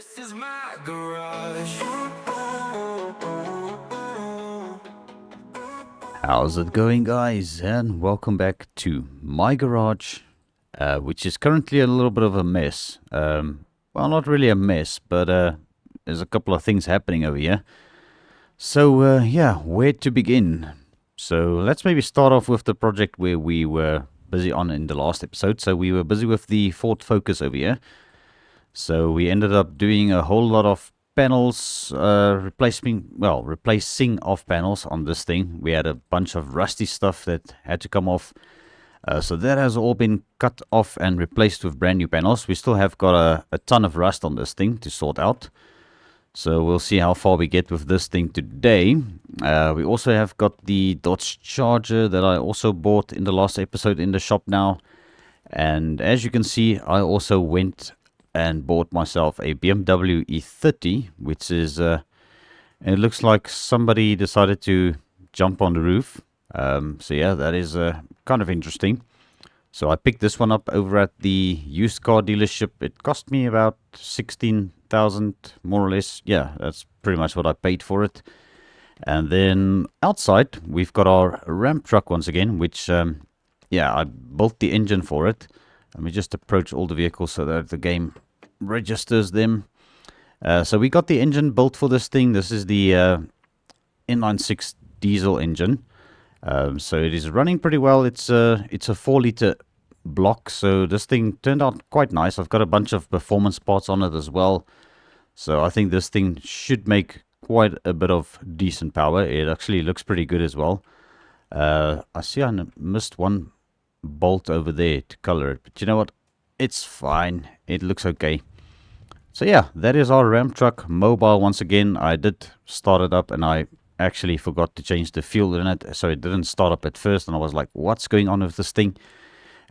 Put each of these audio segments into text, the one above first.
This is my garage. How's it going, guys? And welcome back to my garage, which is currently a little bit of a mess. Well, not really a mess, but there's a couple of things happening over here. So, yeah, where to begin? So, let's maybe start off with the project where we were busy on in the last episode. So, we were busy with the Ford Focus over here. So, we ended up doing a whole lot of panels, replacing off panels on this thing. We had a bunch of rusty stuff that had to come off. So that has all been cut off and replaced with brand new panels. We still have got a ton of rust on this thing to sort out. So we'll see how far we get with this thing today. We also have got the Dodge Charger that I also bought in the last episode in the shop now. And as you can see, I also went and bought myself a BMW E30, which is, it looks like somebody decided to jump on the roof. So yeah, that is kind of interesting. So I picked this one up over at the used car dealership. It cost me about 16,000, more or less. Yeah, that's pretty much what I paid for it. And then outside, we've got our Ram truck once again, which, yeah, I built the engine for it. Let me just approach all the vehicles so that the game registers them. So we got the engine built for this thing. This is the inline-6 diesel engine. So it is running pretty well. It's a 4-liter block, so this thing turned out quite nice. I've got a bunch of performance parts on it as well. So I think this thing should make quite a bit of decent power. It actually looks pretty good as well. I see I missed one bolt over there to color it, but you know what, it's fine, it looks okay. So yeah, that is our Ram truck mobile. Once again, I did start it up and I actually forgot to change the fuel in it, so it didn't start up at first, and I was like, what's going on with this thing?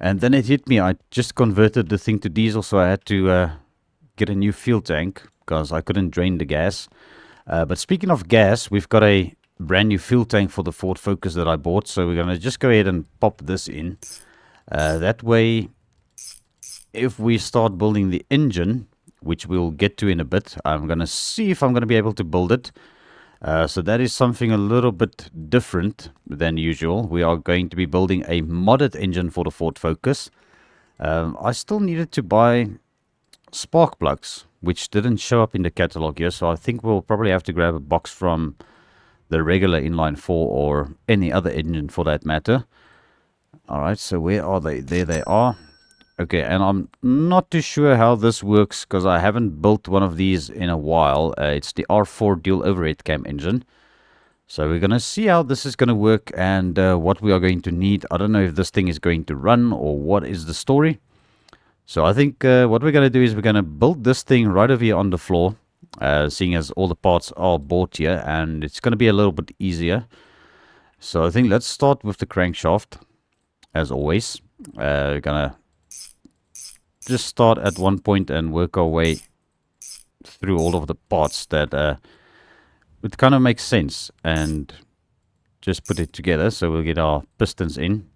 And then it hit me, I just converted the thing to diesel, so I had to get a new fuel tank because I couldn't drain the gas. But speaking of gas, we've got a brand new fuel tank for the Ford Focus that I bought, so we're going to just go ahead and pop this in. That way, if we start building the engine, which we'll get to in a bit, I'm going to see if I'm going to be able to build it. So that is something a little bit different than usual. We are going to be building a modded engine for the Ford Focus. I still needed to buy spark plugs, which didn't show up in the catalog here, so I think we'll probably have to grab a box from the regular inline 4 or any other engine for that matter. Alright, so where are they? There they are. Okay, and I'm not too sure how this works because I haven't built one of these in a while. It's the R4 dual overhead cam engine. So we're going to see how this is going to work and what we are going to need. I don't know if this thing is going to run or what is the story. So I think what we're going to do is we're going to build this thing right over here on the floor. Seeing as all the parts are bought here, and it's going to be a little bit easier. So I think let's start with the crankshaft, as always. We're going to just start at one point and work our way through all of the parts that would kind of make sense, and just put it together. So we'll get our pistons in.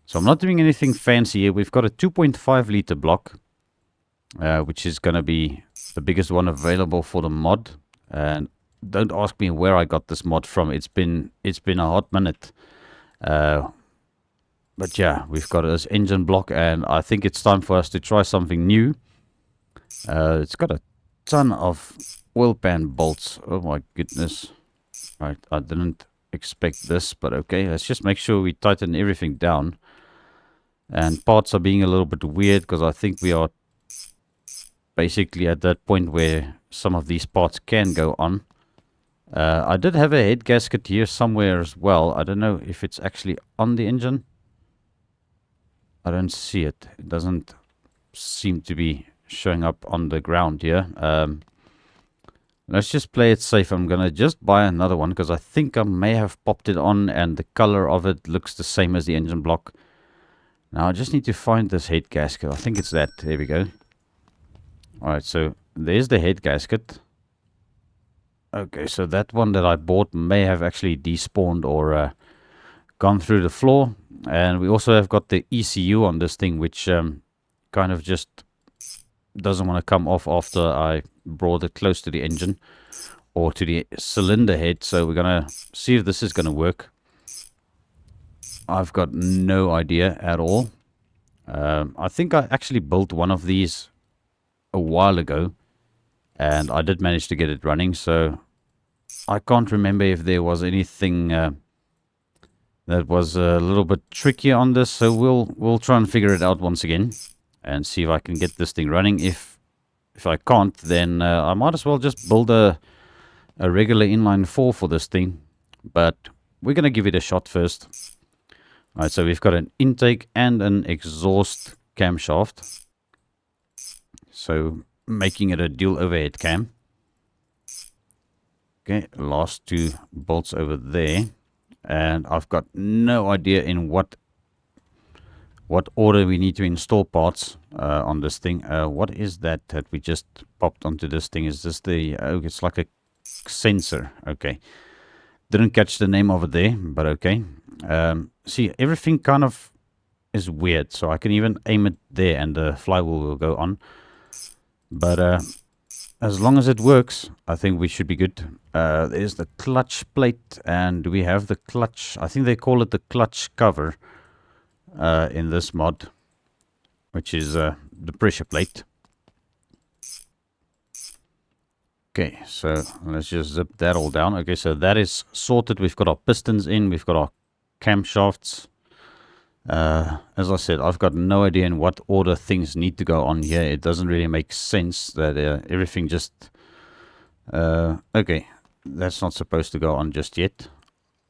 So I'm not doing anything fancy here. We've got a 2.5 liter block, which is going to be the biggest one available for the mod. And don't ask me where I got this mod from. It's been a hot minute. But yeah, we've got this engine block, and I think it's time for us to try something new. It's got a ton of oil pan bolts. Oh my goodness. Right, I didn't expect this, but okay. Let's just make sure we tighten everything down. And parts are being a little bit weird because I think we are basically at that point where some of these parts can go on. I did have a head gasket here somewhere as well. I don't know if it's actually on the engine. I don't see it. It doesn't seem to be showing up on the ground here. Let's just play it safe. I'm going to just buy another one because I think I may have popped it on and the color of it looks the same as the engine block. Now I just need to find this head gasket. I think it's that. There we go. Alright, so there's the head gasket. Okay, so that one that I bought may have actually despawned or gone through the floor. And we also have got the ECU on this thing, which kind of just doesn't want to come off after I brought it close to the engine or to the cylinder head. So we're going to see if this is going to work. I've got no idea at all. I think I actually built one of these a while ago, and I did manage to get it running. So I can't remember if there was anything that was a little bit trickier on this. So we'll try and figure it out once again and see if I can get this thing running. If I can't, then I might as well just build a regular inline 4 for this thing. But we're going to give it a shot first. Alright, so we've got an intake and an exhaust camshaft. So making it a dual overhead cam. Okay, last 2 bolts over there. And I've got no idea in what order we need to install parts on this thing. What is that we just popped onto this thing? Is this the... oh, it's like a sensor. Okay. Didn't catch the name of it there, but okay. See, everything kind of is weird. So I can even aim it there and the flywheel will go on. But as long as it works, I think we should be good. There's the clutch plate, and we have the clutch. I think they call it the clutch cover in this mod, which is the pressure plate. Okay, so let's just zip that all down. Okay, so that is sorted. We've got our pistons in. We've got our camshafts. As I said, I've got no idea in what order things need to go on here. It doesn't really make sense that everything just... okay, that's not supposed to go on just yet.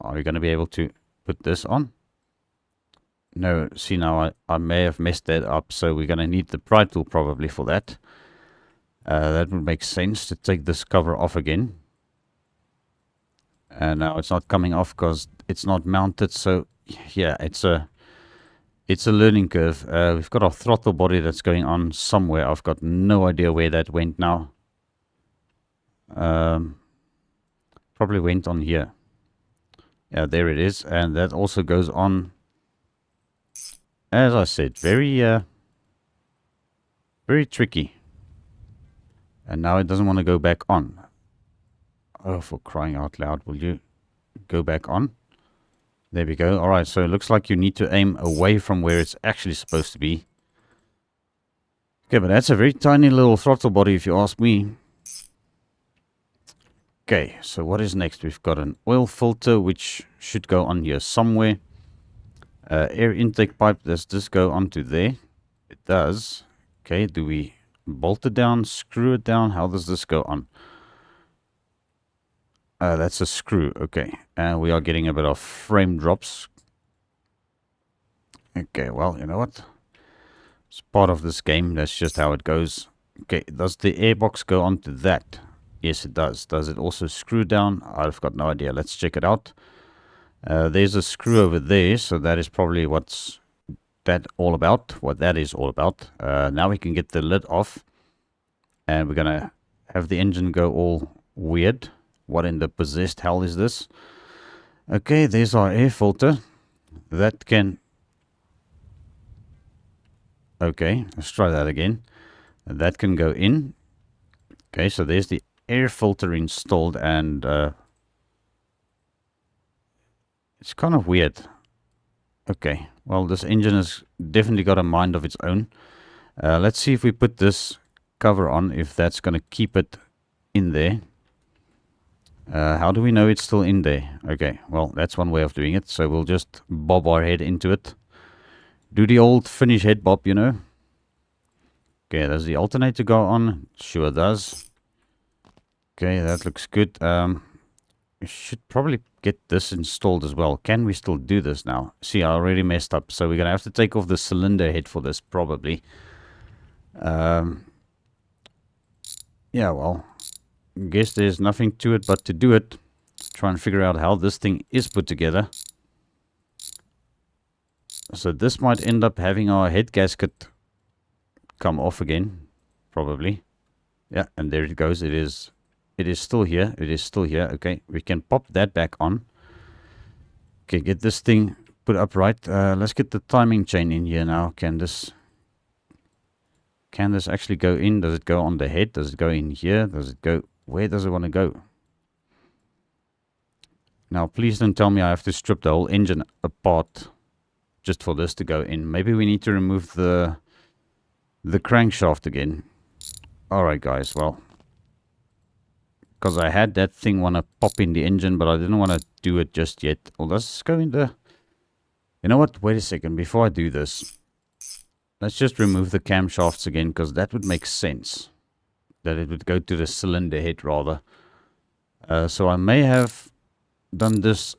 Are we going to be able to put this on? No, see now I may have messed that up, so we're going to need the pry tool probably for that. That would make sense to take this cover off again. And now it's not coming off because it's not mounted, so yeah, it's a learning curve. We've got our throttle body that's going on somewhere. I've got no idea where that went now. Probably went on here. Yeah, there it is. And that also goes on. As I said, very tricky. And now it doesn't want to go back on. Oh, for crying out loud, will you go back on? There we go. Alright, so it looks like you need to aim away from where it's actually supposed to be. Okay, but that's a very tiny little throttle body if you ask me. Okay, so what is next? We've got an oil filter which should go on here somewhere. Air intake pipe, does this go onto there? It does. Okay, do we bolt it down, screw it down? How does this go on? That's a screw. Okay, and we are getting a bit of frame drops. Okay, well, you know what? It's part of this game. That's just how it goes. Okay, does the airbox go onto that? Yes, it does. Does it also screw down? I've got no idea. Let's check it out. There's a screw over there, so that is probably what's that all about. What that is all about. Now we can get the lid off, and we're gonna have the engine go all weird. What in the possessed hell is this? Okay, there's our air filter. That can... okay, let's try that again. That can go in. Okay, so there's the air filter installed, and it's kind of weird. Okay, well, this engine has definitely got a mind of its own. Let's see if we put this cover on, if that's going to keep it in there. How do we know it's still in there? Okay, well, that's one way of doing it. So we'll just bob our head into it. Do the old Finnish head bob, you know. Okay, does the alternator go on? Sure does. Okay, that looks good. We should probably get this installed as well. Can we still do this now? See, I already messed up. So we're going to have to take off the cylinder head for this, probably. Yeah, well... guess there's nothing to it but to do it. Try and figure out how this thing is put together. So this might end up having our head gasket come off again, probably. Yeah, and there it goes. It is still here. It is still here. Okay, we can pop that back on. Okay, get this thing put upright. Let's get the timing chain in here now. Can Can this actually go in? Does it go on the head? Does it go in here? Does it go... Where does it want to go? Now, please don't tell me I have to strip the whole engine apart just for this to go in. Maybe we need to remove the crankshaft again. Alright, guys. Well, because I had that thing want to pop in the engine, but I didn't want to do it just yet. Well, let's go in the... You know what? Wait a second. Before I do this, let's just remove the camshafts again, because that would make sense. That it would go to the cylinder head, rather. So I may have done this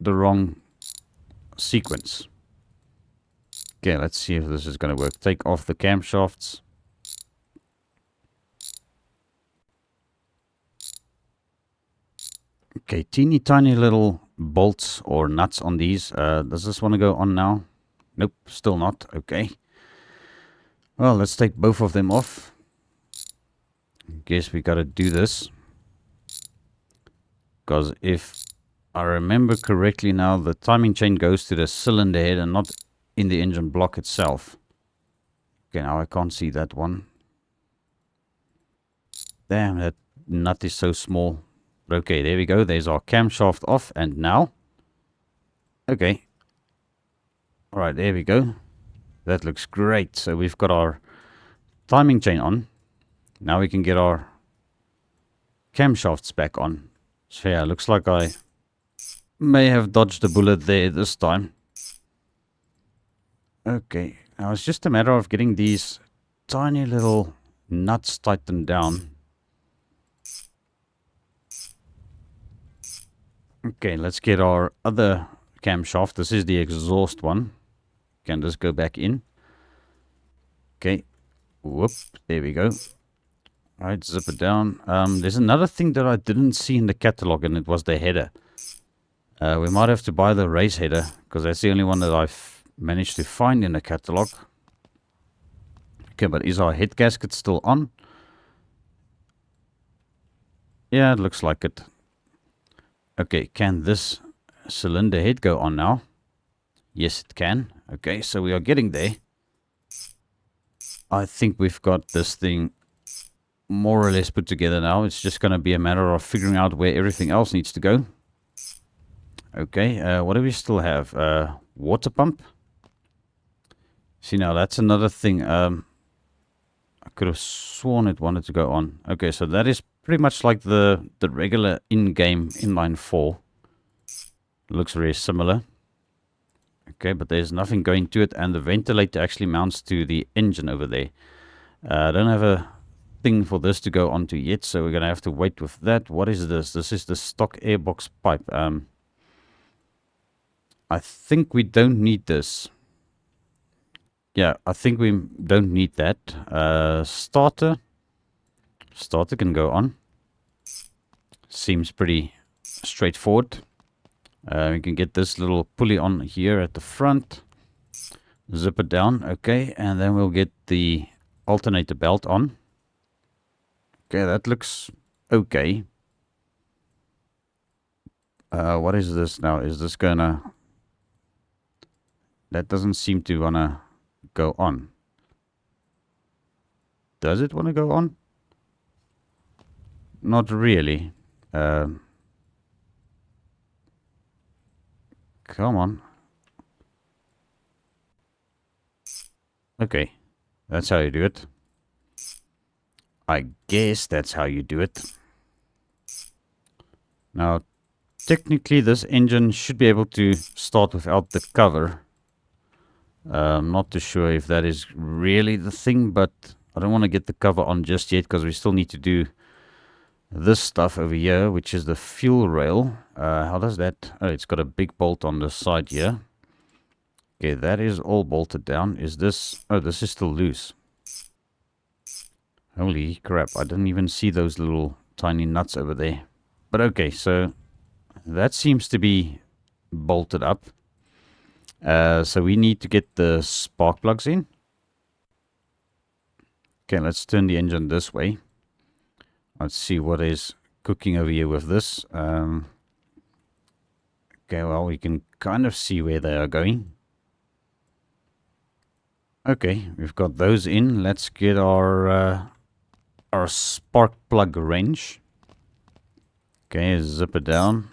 the wrong sequence. Okay, let's see if this is going to work. Take off the camshafts. Okay, teeny tiny little bolts or nuts on these. Does this want to go on now? Nope, still not. Okay. Well, let's take both of them off. Guess we got to do this. Because if I remember correctly now, the timing chain goes to the cylinder head and not in the engine block itself. Okay, now I can't see that one. Damn, that nut is so small. Okay, there we go. There's our camshaft off. And now? Okay. Alright, there we go. That looks great. So we've got our timing chain on. Now we can get our camshafts back on. So yeah, looks like I may have dodged a bullet there this time. Okay, now it's just a matter of getting these tiny little nuts tightened down. Okay, let's get our other camshaft. This is the exhaust one. Can this go back in? Okay. Whoop. There we go. Alright, zip it down. There's another thing that I didn't see in the catalog, and it was the header. We might have to buy the race header, because that's the only one that I've managed to find in the catalog. Okay, but is our head gasket still on? Yeah, it looks like it. Okay, can this cylinder head go on now? Yes, it can. Okay, so we are getting there. I think we've got this thing more or less put together now. It's just going to be a matter of figuring out where everything else needs to go. Okay, what do we still have? Water pump. See, now that's another thing. I could have sworn it wanted to go on. Okay, so that is pretty much like the regular in-game inline 4. Looks very similar. Okay, but there's nothing going to it, and the ventilator actually mounts to the engine over there. I don't have a thing for this to go onto yet, so we're going to have to wait with that. What is this? This is the stock airbox pipe. I think we don't need this. Yeah, I think we don't need that. Starter can go on. Seems pretty straightforward. We can get this little pulley on here at the front. Zip it down. Okay, and then we'll get the alternator belt on. Okay, that looks okay. What is this now? Is this gonna... That doesn't seem to wanna go on. Does it want to go on? Not really. Come on. Okay. That's how you do it. I guess that's how you do it. Now, technically this engine should be able to start without the cover. I'm not too sure if that is really the thing, but I don't want to get the cover on just yet because we still need to do this stuff over here, which is the fuel rail. How does that... Oh, it's got a big bolt on the side here. Okay, that is all bolted down. Is this... Oh, this is still loose. Holy crap, I didn't even see those little tiny nuts over there. But okay, so that seems to be bolted up. So we need to get the spark plugs in. Okay, let's turn the engine this way. Let's see what is cooking over here with this. Okay, well, we can kind of see where they are going. Okay, we've got those in. Let's get our spark plug wrench. Okay, zip it down.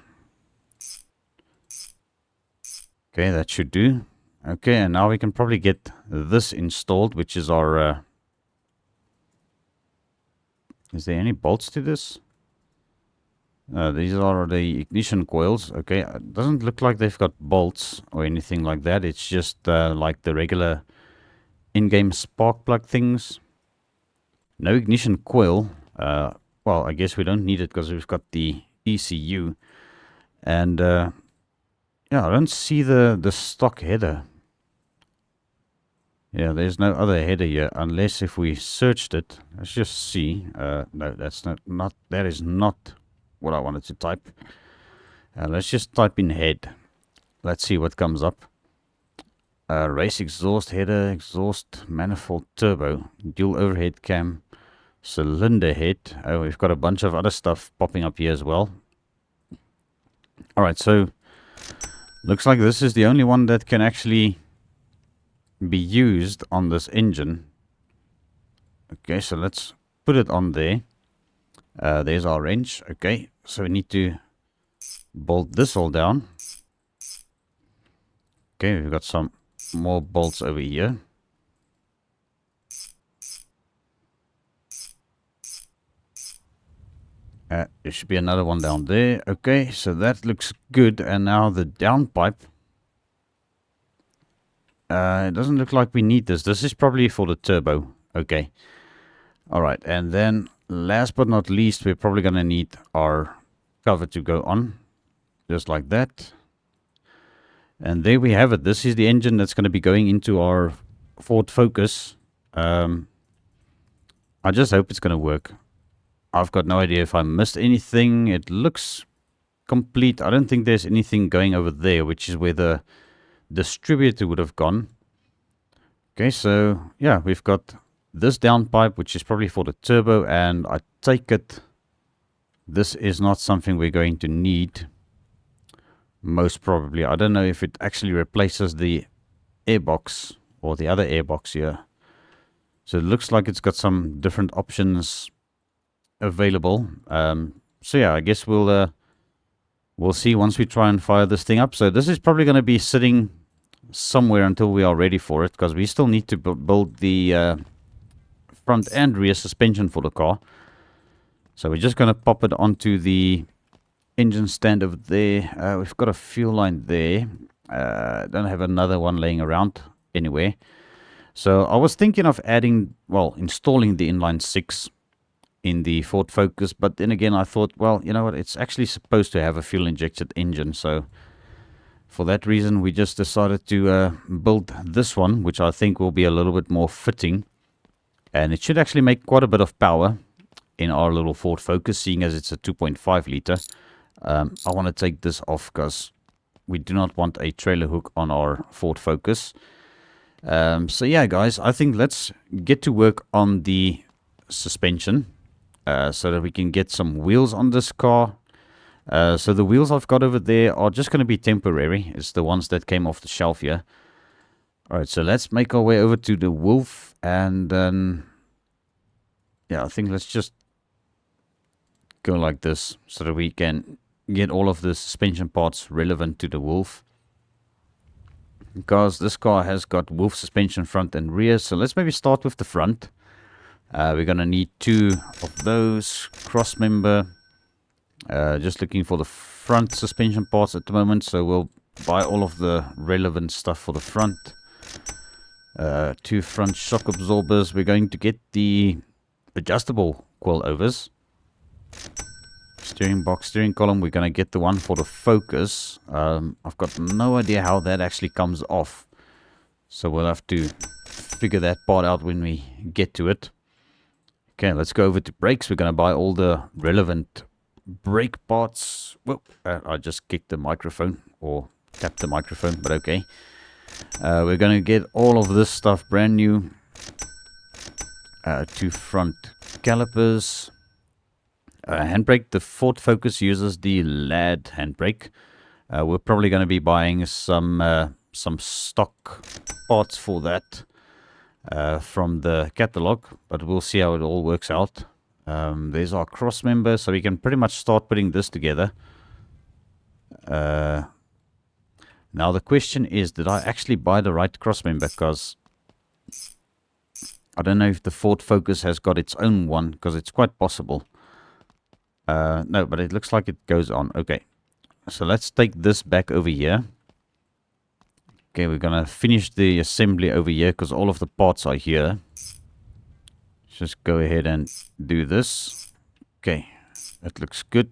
Okay, that should do. Okay, and now we can probably get this installed, which is our... is there any bolts to this? These are the ignition coils. Okay, it doesn't look like they've got bolts or anything like that. It's just like the regular in-game spark plug things. No ignition coil. Well, I guess we don't need it because we've got the ECU. And yeah, I don't see the stock header. Yeah, there's no other header here unless if we searched it. Let's just see. No, that's not that is not what I wanted to type. Let's just type in head. Let's see what comes up. Race exhaust header, exhaust manifold turbo, dual overhead cam, cylinder head. Oh, we've got a bunch of other stuff popping up here as well. Alright, so looks like this is the only one that can actually be used on this engine. Okay, so let's put it on there. There's our wrench. Okay, so we need to bolt this all down. Okay, we've got some more bolts over here. There should be another one down there. Okay, so that looks good. And now the downpipe. It doesn't look like we need this. This is probably for the turbo. Okay. Alright, and then last but not least, we're probably going to need our cover to go on. Just like that. And there we have it. This is the engine that's going to be going into our Ford Focus. I just hope it's going to work. I've got no idea if I missed anything. It looks complete. I don't think there's anything going over there, which is where the distributor would have gone. Okay, so yeah, we've got this downpipe, which is probably for the turbo, and I take it this is not something we're going to need. Most probably. I don't know if it actually replaces the airbox or the other airbox here. So it looks like it's got some different options available. So yeah, I guess we'll see once we try and fire this thing up. So this is probably going to be sitting somewhere until we are ready for it, because we still need to build the front and rear suspension for the car. So we're just going to pop it onto the engine stand over there. We've got a fuel line there. Don't have another one laying around anywhere. So I was thinking of installing the inline 6 in the Ford Focus, but then again I thought, well, you know what, it's actually supposed to have a fuel injected engine, so for that reason we just decided to build this one, which I think will be a little bit more fitting, and it should actually make quite a bit of power in our little Ford Focus, seeing as it's a 2.5 liter. I want to take this off because we do not want a trailer hook on our Ford Focus. So yeah, guys, I think let's get to work on the suspension so that we can get some wheels on this car. So the wheels I've got over there are just going to be temporary. It's the ones that came off the shelf here. Alright, so let's make our way over to the Wolf, and then yeah, I think let's just go like this so that we can get all of the suspension parts relevant to the Wolf, because this car has got Wolf suspension front and rear. So let's maybe start with the front. We're going to need 2 of those. Cross member. Just looking for the front suspension parts at the moment, so we'll buy all of the relevant stuff for the front. 2 front shock absorbers. We're going to get the adjustable coilovers. Steering box, steering column, we're going to get the one for the Focus. I've got no idea how that actually comes off, so we'll have to figure that part out when we get to it. Okay, let's go over to brakes. We're going to buy all the relevant brake parts. Whoa, I just kicked the microphone, or tapped the microphone, but okay. We're going to get all of this stuff brand new. 2 front calipers. Handbrake, the Ford Focus uses the LAD handbrake. We're probably going to be buying some stock parts for that. from the catalog, but we'll see how it all works out. There's our cross member, so we can pretty much start putting this together. Now the question is, did I actually buy the right cross member? Because I don't know if the Ford Focus has got its own one, because it's quite possible. No, but it looks like it goes on. Okay, so let's take this back over here. Okay, we're gonna finish the assembly over here because all of the parts are here. Just go ahead and do this. Okay, that looks good.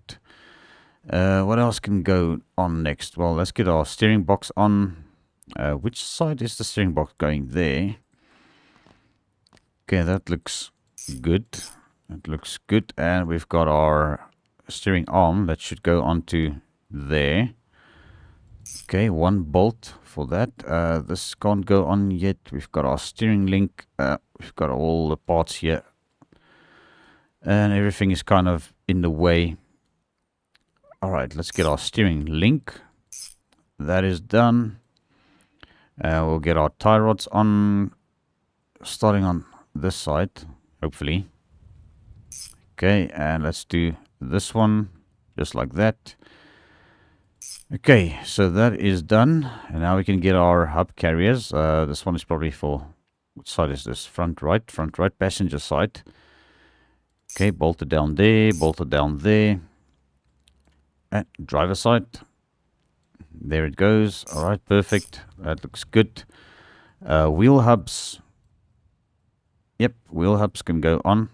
What else can go on next? Well, let's get our steering box on. Which side is the steering box going? There. Okay, that looks good. That looks good. And we've got our steering arm that should go onto there. Okay, one bolt for that. This can't go on yet. We've got our steering link. We've got all the parts here. And everything is kind of in the way. Alright, let's get our steering link. That is done. We'll get our tie rods on. Starting on this side, hopefully. Okay, and let's do this one. Just like that. Okay, so that is done. And now we can get our hub carriers. This one is probably for... Which side is this? Front right passenger side. Okay, bolted down there, bolted down there. And driver side. There it goes. Alright, perfect. That looks good. Wheel hubs. Yep, wheel hubs can go on.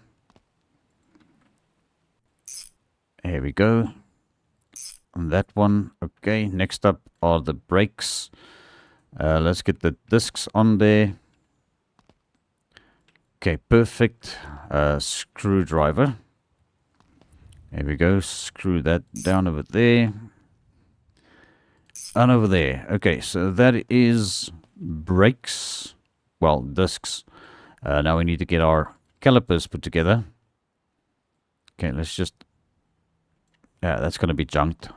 Here we go. On that one. Okay, next up are the brakes. Let's get the discs on there. Okay, perfect. Screwdriver. There we go. Screw that down over there. And over there. Okay, so that is brakes. Well, discs. Now we need to get our calipers put together. Okay, let's just... Yeah, that's going to be junked.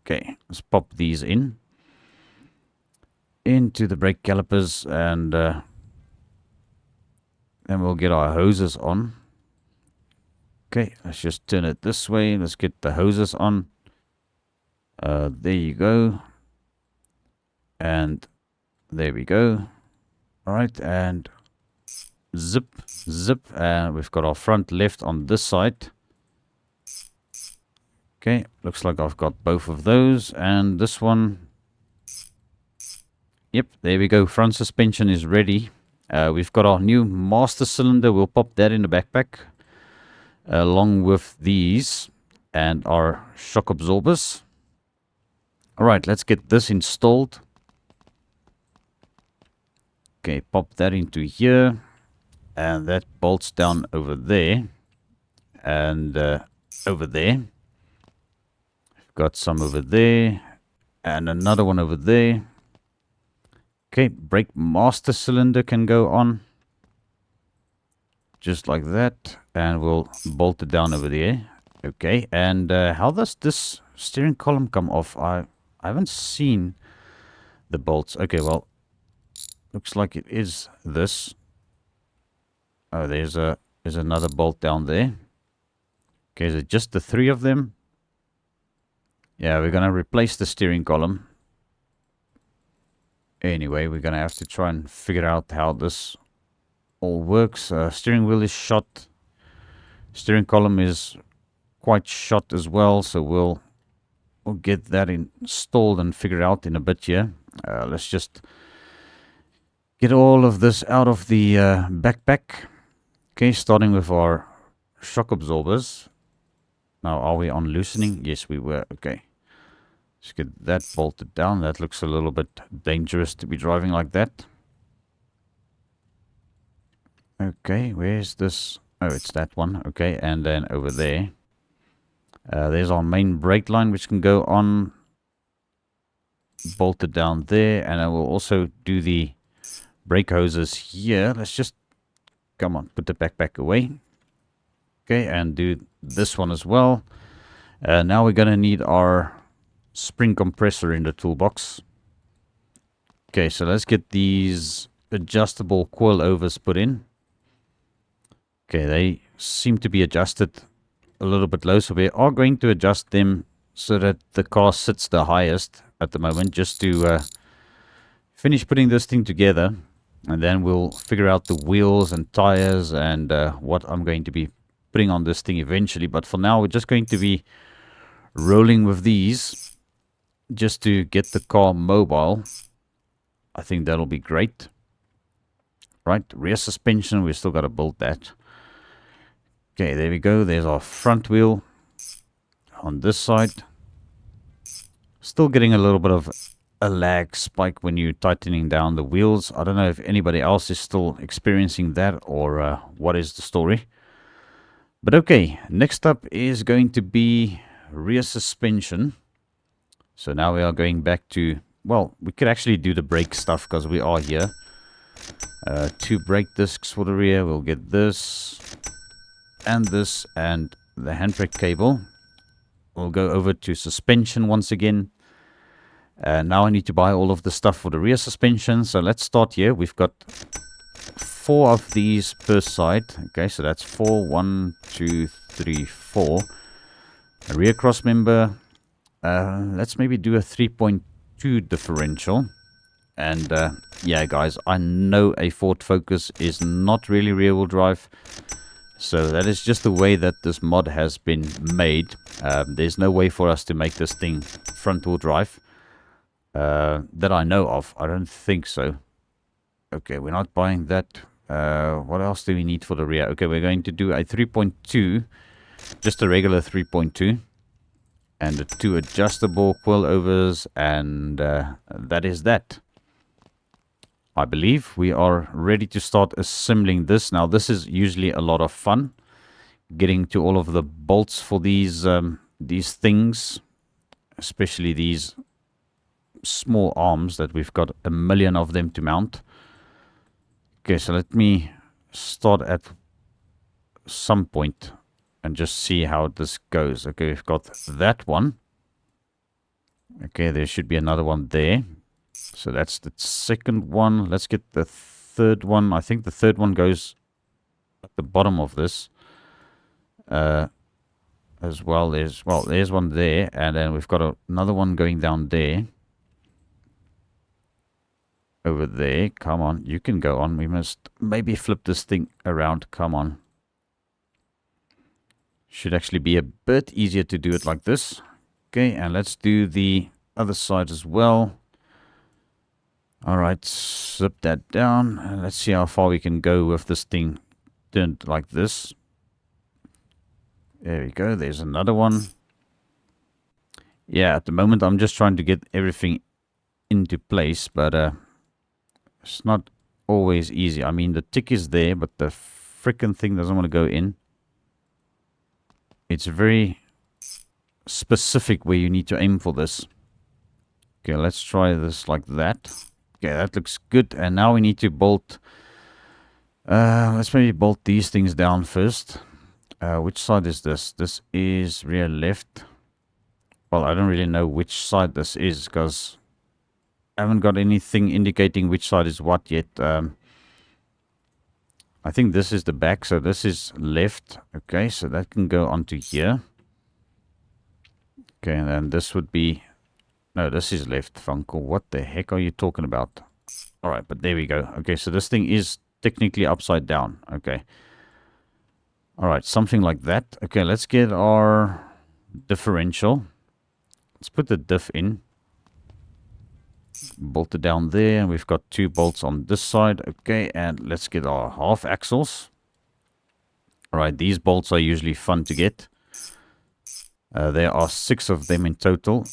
Okay, let's pop these in. Into the brake calipers, and then we'll get our hoses on. Okay, let's just turn it this way. Let's get the hoses on. There you go. And there we go. Alright, and zip, zip. And we've got our front left on this side. Okay, looks like I've got both of those. And this one. Yep, there we go. Front suspension is ready. We've got our new master cylinder. We'll pop that in the backpack. Along with these and our shock absorbers. Alright, let's get this installed. Okay, pop that into here. And that bolts down over there. And over there. Got some over there. And another one over there. Okay, brake master cylinder can go on. Just like that. And we'll bolt it down over there. Okay, and how does this steering column come off? I haven't seen the bolts. Okay, well, looks like it is this. Oh, there's another bolt down there. Okay, is it just the three of them? Yeah, we're gonna replace the steering column. Anyway, we're gonna have to try and figure out how this all works. Steering wheel is shot. Steering column is quite shot as well, so we'll get that installed and figured out in a bit here. Let's just get all of this out of the backpack. Okay, starting with our shock absorbers. Now, are we on loosening? Yes, we were. Okay. Let's get that bolted down. That looks a little bit dangerous to be driving like that. Okay, where's this? Oh, it's that one. Okay, and then over there. There's our main brake line, which can go on. Bolted down there. And I will also do the brake hoses here. Let's just, come on, put the backpack away. Okay, and do this one as well. Now we're going to need our spring compressor in the toolbox. Okay, so let's get these adjustable coilovers put in. Okay, they seem to be adjusted a little bit low, so we are going to adjust them so that the car sits the highest at the moment, just to finish putting this thing together, and then we'll figure out the wheels and tires and what I'm going to be putting on this thing eventually. But for now, we're just going to be rolling with these just to get the car mobile. I think that'll be great. Right, rear suspension, we still got to build that. Okay, there we go. There's our front wheel on this side. Still getting a little bit of a lag spike when you're tightening down the wheels. I don't know if anybody else is still experiencing that, or what is the story. But okay, next up is going to be rear suspension. So now we are going back to, well, we could actually do the brake stuff because we are here. 2 brake discs for the rear. We'll get this and this and the handbrake cable. We'll go over to suspension once again. Now I need to buy all of the stuff for the rear suspension. So let's start here. We've got 4 of these per side. Okay, so that's 4. 1, 2, 3, 4. A rear cross member. Let's maybe do a 3.2 differential. And yeah, guys, I know a Ford Focus is not really rear-wheel drive. So that is just the way that this mod has been made. There's no way for us to make this thing front-wheel drive. That I know of. I don't think so. Okay, we're not buying that. What else do we need for the rear? Okay, we're going to do a 3.2. Just a regular 3.2. And the 2 adjustable coilovers. And that is that. I believe we are ready to start assembling this. Now, this is usually a lot of fun. Getting to all of the bolts for these things. Especially these small arms that we've got a million of them to mount. Okay, so let me start at some point and just see how this goes. Okay, we've got that one. Okay, there should be another one there. So that's the second one. Let's get the third one. I think the third one goes at the bottom of this. As well. There's one there, and then we've got another one going down there. Over there. Come on, you can go on. We must maybe flip this thing around. Come on. Should actually be a bit easier to do it like this. Okay, and let's do the other side as well. Alright, zip that down. And let's see how far we can go with this thing turned like this. There we go. There's another one. Yeah, at the moment I'm just trying to get everything into place, but it's not always easy. I mean, the tick is there, but the freaking thing doesn't want to go in. It's very specific where you need to aim for this. Okay, let's try this like that. Okay, that looks good. And now we need to bolt. Let's maybe bolt these things down first. Which side is this? This is rear left. Well, I don't really know which side this is because I haven't got anything indicating which side is what yet. I think this is the back, so this is left. Okay, so that can go onto here. Okay, and then this would be... No, this is left, Funcle. What the heck are you talking about? Alright, but there we go. Okay, so this thing is technically upside down. Okay. Alright, something like that. Okay, let's get our differential. Let's put the diff in. Bolt it down there, and we've got 2 bolts on this side. Okay, and let's get our half axles. Alright, these bolts are usually fun to get. There are 6 of them in total.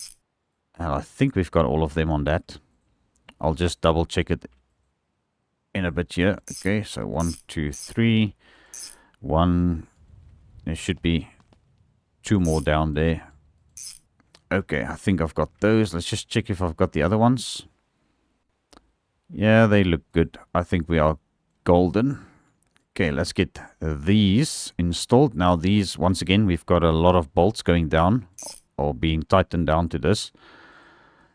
And I think we've got all of them on that. I'll just double check it in a bit here. Okay, so 1, 2, 3. 1. There should be 2 more down there. Okay, I think I've got those. Let's just check if I've got the other ones. Yeah, they look good. I think we are golden. Okay, let's get these installed. Now these, once again, we've got a lot of bolts going down or being tightened down to this.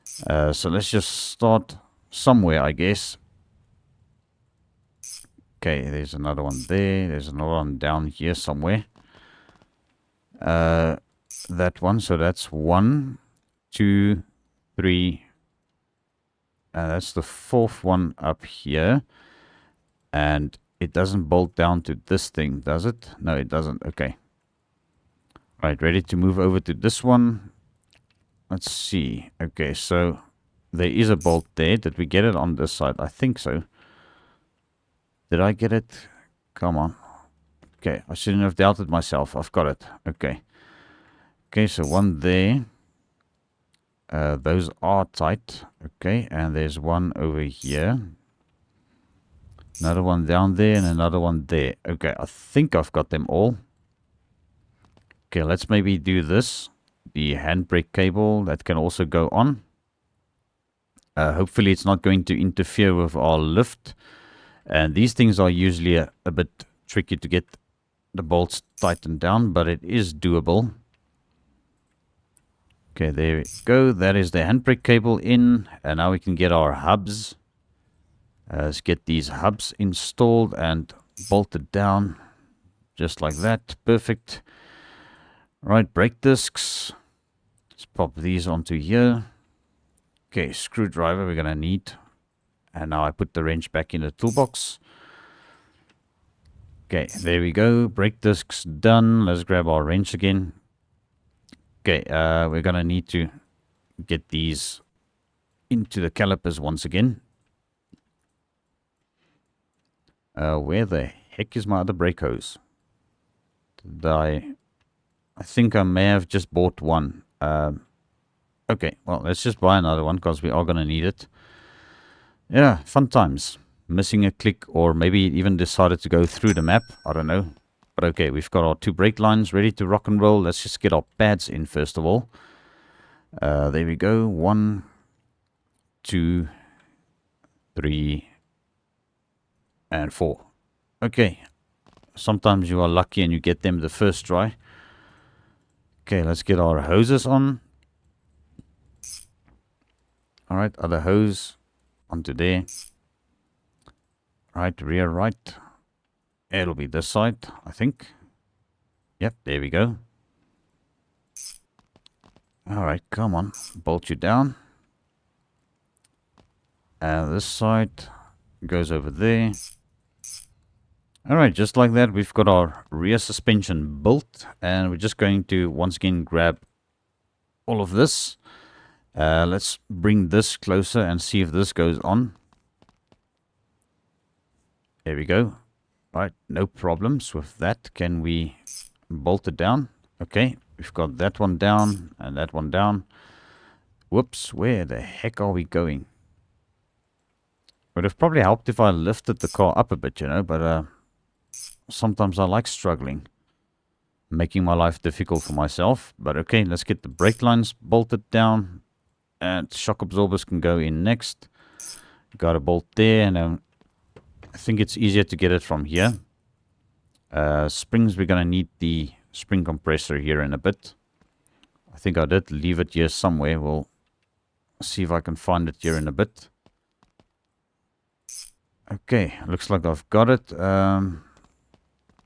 So let's just start somewhere, I guess. Okay, there's another one there. There's another one down here somewhere. That one. So that's 1, 2, 3. That's the fourth one up here. And it doesn't bolt down to this thing, does it? No, it doesn't. Okay. Right, ready to move over to this one. Let's see. Okay, so there is a bolt there. Did we get it on this side? I think so. Did I get it? Come on. Okay, I shouldn't have doubted myself. I've got it. Okay. Okay, so one there. Those are tight. Okay, and there's one over here. Another one down there and another one there. Okay, I think I've got them all. Okay, let's maybe do this. The handbrake cable that can also go on. Hopefully it's not going to interfere with our lift. And these things are usually a bit tricky to get the bolts tightened down, but it is doable. Okay, there we go. That is the handbrake cable in. And now we can get our hubs. Let's get these hubs installed and bolted down. Just like that. Perfect. Right, brake discs. Let's pop these onto here. Okay, screwdriver we're going to need. And now I put the wrench back in the toolbox. Okay, there we go. Brake discs done. Let's grab our wrench again. Okay, we're going to need to get these into the calipers once again. Where the heck is my other brake hose? Did I think I may have just bought one. Okay, well, let's just buy another one because we are going to need it. Yeah, fun times. Missing a click, or maybe it even decided to go through the map. I don't know. But okay, we've got our 2 brake lines ready to rock and roll. Let's just get our pads in first of all. There we go. 1, 2, 3, and 4. Okay. Sometimes you are lucky and you get them the first try. Okay, let's get our hoses on. Alright, other hose onto there. Right, rear right. It'll be this side, I think. Yep, there we go. Alright, come on. Bolt you down. And this side goes over there. Alright, just like that, we've got our rear suspension built. And we're just going to, once again, grab all of this. Let's bring this closer and see if this goes on. There we go. Right, no problems with that. Can we bolt it down? Okay, we've got that one down and that one down. Whoops, where the heck are we going? Would have probably helped if I lifted the car up a bit, you know, but sometimes I like struggling, making my life difficult for myself. But okay, let's get the brake lines bolted down, and shock absorbers can go in next. Got a bolt there, and I think it's easier to get it from here. Springs, we're going to need the spring compressor here in a bit. I think I did leave it here somewhere. We'll see if I can find it here in a bit. Okay, looks like I've got it.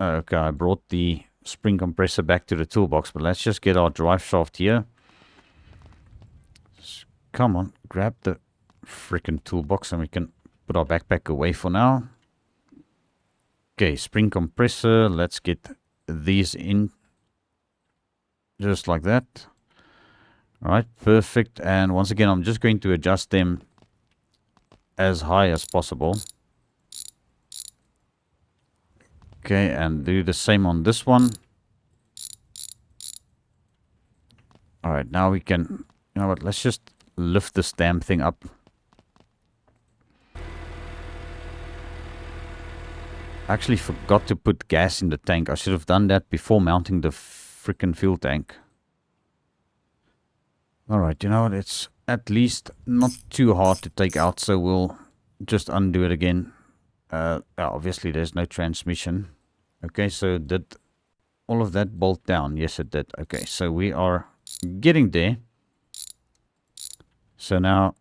Okay, I brought the spring compressor back to the toolbox, but let's just get our drive shaft here. Come on, grab the freaking toolbox and we can put our backpack away for now. Okay, spring compressor. Let's get these in. Just like that. Alright, perfect. And once again, I'm just going to adjust them as high as possible. Okay, and do the same on this one. Alright, now we can... You know what, let's just lift this damn thing up. I actually forgot to put gas in the tank. I should have done that before mounting the freaking fuel tank. Alright, you know what? It's at least not too hard to take out, so we'll just undo it again. Obviously, there's no transmission. Okay, so did all of that bolt down? Yes, it did. Okay, so we are getting there. So now,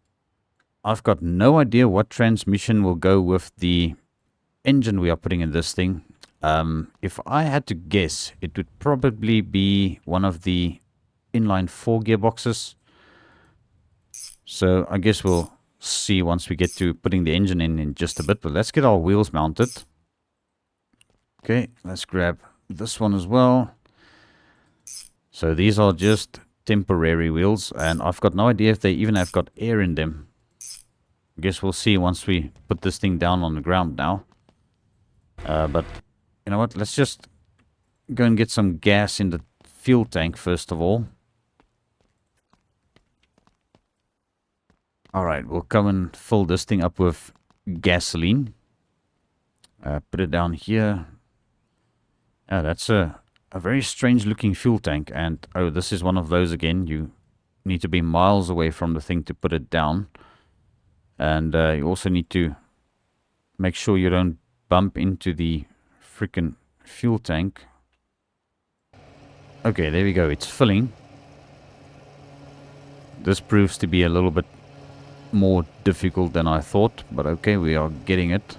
I've got no idea what transmission will go with the engine we are putting in this thing. If I had to guess, it would probably be one of the inline 4 gearboxes. So I guess we'll see once we get to putting the engine in just a bit. But let's get our wheels mounted. Okay, let's grab this one as well. So these are just temporary wheels, and I've got no idea if they even have got air in them. I guess we'll see once we put this thing down on the ground now. But you know what, let's just go and get some gas in the fuel tank first of all. Alright, we'll come and fill this thing up with gasoline. Put it down here. That's a very strange looking fuel tank, and oh, this is one of those again. You need to be miles away from the thing to put it down, and you also need to make sure you don't bump into the freaking fuel tank. Okay, there we go, it's filling. This proves to be a little bit more difficult than I thought, but okay, we are getting it.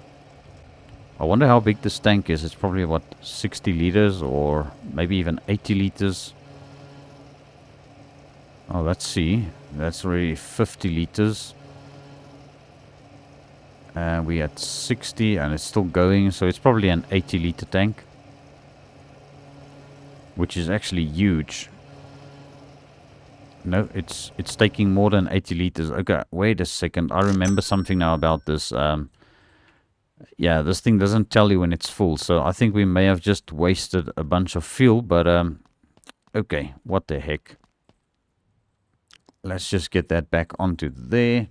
I wonder how big this tank is. It's probably about 60 liters or maybe even 80 liters. Oh, let's see. That's already 50 liters. And we at 60 and it's still going. So it's probably an 80 liter tank, which is actually huge. No, it's taking more than 80 liters. Okay, wait a second. I remember something now about this. Yeah, this thing doesn't tell you when it's full, so I think we may have just wasted a bunch of fuel, but okay, what the heck. Let's just get that back onto there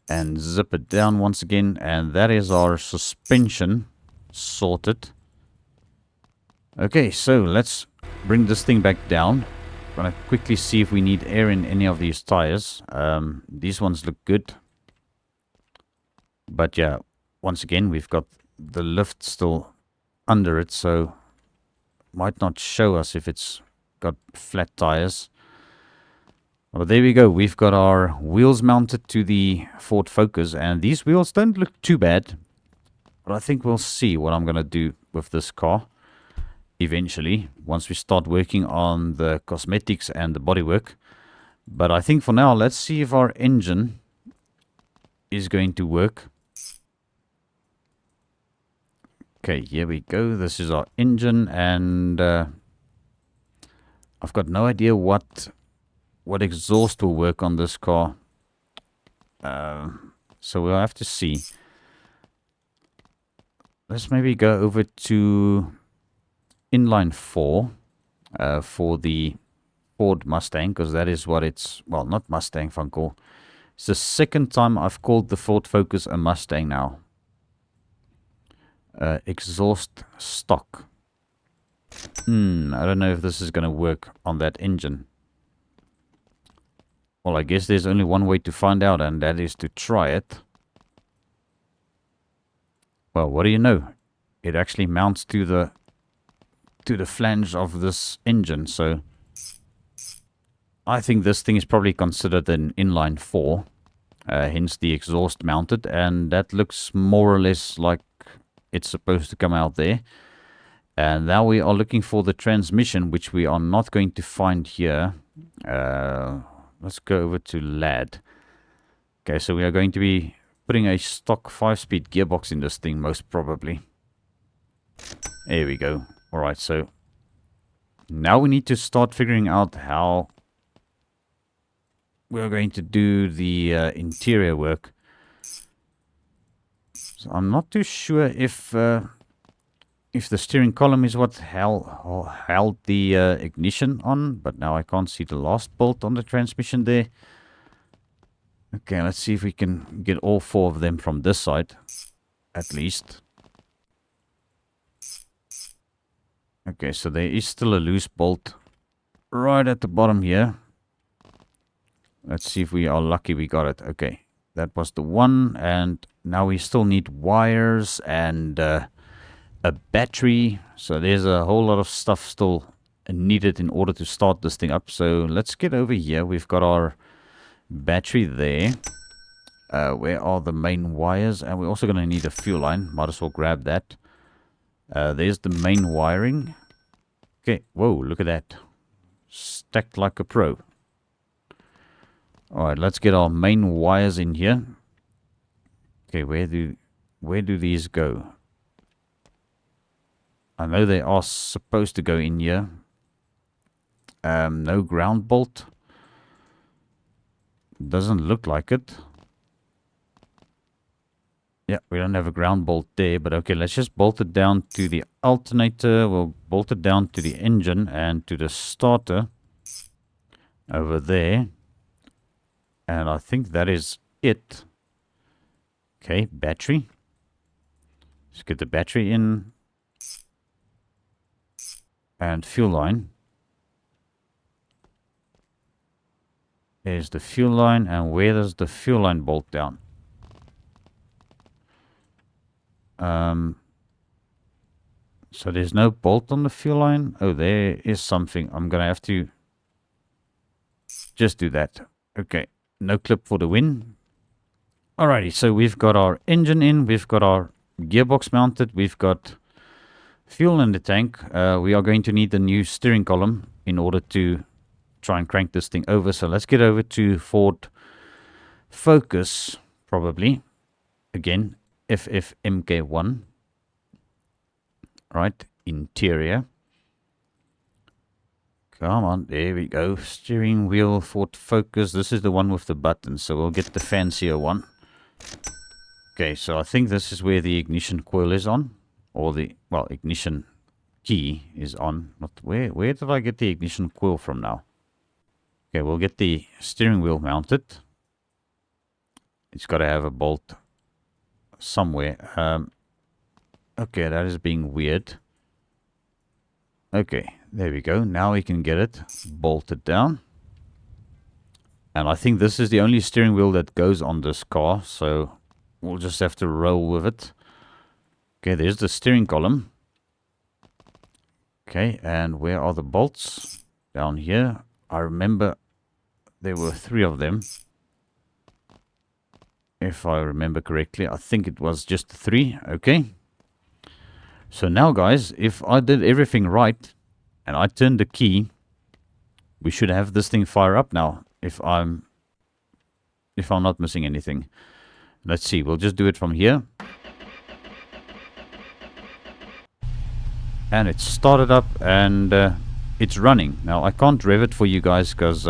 and zip it down once again, and that is our suspension sorted. Okay, so let's bring this thing back down. I'm gonna quickly see if we need air in any of these tires. These ones look good. But yeah, once again, we've got the lift still under it, so might not show us if it's got flat tires. Well, there we go. We've got our wheels mounted to the Ford Focus, and these wheels don't look too bad. But I think we'll see what I'm going to do with this car eventually, once we start working on the cosmetics and the bodywork. But I think for now, let's see if our engine is going to work. Okay, here we go. This is our engine, and I've got no idea what exhaust will work on this car. So we'll have to see. Let's maybe go over to inline 4 for the Ford Mustang, because that is what it's... Well, not Mustang, Funcle. It's the second time I've called the Ford Focus a Mustang now. Exhaust stock. I don't know if this is going to work on that engine. Well, I guess there's only one way to find out, and that is to try it. Well, what do you know? It actually mounts to the flange of this engine, so I think this thing is probably considered an inline 4, hence the exhaust mounted, and that looks more or less like it's supposed to come out there. And now we are looking for the transmission, which we are not going to find here. Let's go over to LAD. Okay, so we are going to be putting a stock 5-speed gearbox in this thing, most probably. There we go. Alright, so now we need to start figuring out how we're going to do the interior work. So I'm not too sure if the steering column is what held the ignition on, but now I can't see the last bolt on the transmission there. Okay, let's see if we can get all 4 of them from this side, at least. Okay, so there is still a loose bolt right at the bottom here. Let's see if we are lucky we got it. Okay, that was the one, and now we still need wires and a battery. So there's a whole lot of stuff still needed in order to start this thing up. So let's get over here. We've got our battery there. Where are the main wires? And we're also going to need a fuel line. Might as well grab that. There's the main wiring. Okay, whoa, look at that. Stacked like a pro. Alright, let's get our main wires in here. Okay, where do these go? I know they are supposed to go in here. No ground bolt. Doesn't look like it. Yeah, we don't have a ground bolt there, but okay, let's just bolt it down to the alternator. We'll bolt it down to the engine and to the starter over there. And I think that is it. Okay, battery. Let's get the battery in. And fuel line. There's the fuel line, and where does the fuel line bolt down? So there's no bolt on the fuel line. Oh, there is something. I'm gonna have to just do that. Okay, no clip for the win. Alrighty, so we've got our engine in, we've got our gearbox mounted, we've got fuel in the tank. We are going to need the new steering column in order to try and crank this thing over. So let's get over to Ford Focus, probably. Again, FFMK1. Right, interior. Come on, there we go. Steering wheel, Ford Focus. This is the one with the buttons, so we'll get the fancier one. Okay, so I think this is where the ignition coil is on. Or the, well, ignition key is on. Not where did I get the ignition coil from now? Okay, we'll get the steering wheel mounted. It's got to have a bolt somewhere. Okay, that is being weird. Okay, there we go. Now we can get it bolted down. And I think this is the only steering wheel that goes on this car, so we'll just have to roll with it. Okay, there's the steering column. Okay, and where are the bolts? Down here. I remember there were 3 of them. If I remember correctly, I think it was just 3. Okay. So now, guys, if I did everything right and I turned the key, we should have this thing fire up now. If I'm not missing anything. Let's see. We'll just do it from here. And it's started up and it's running. Now, I can't rev it for you guys because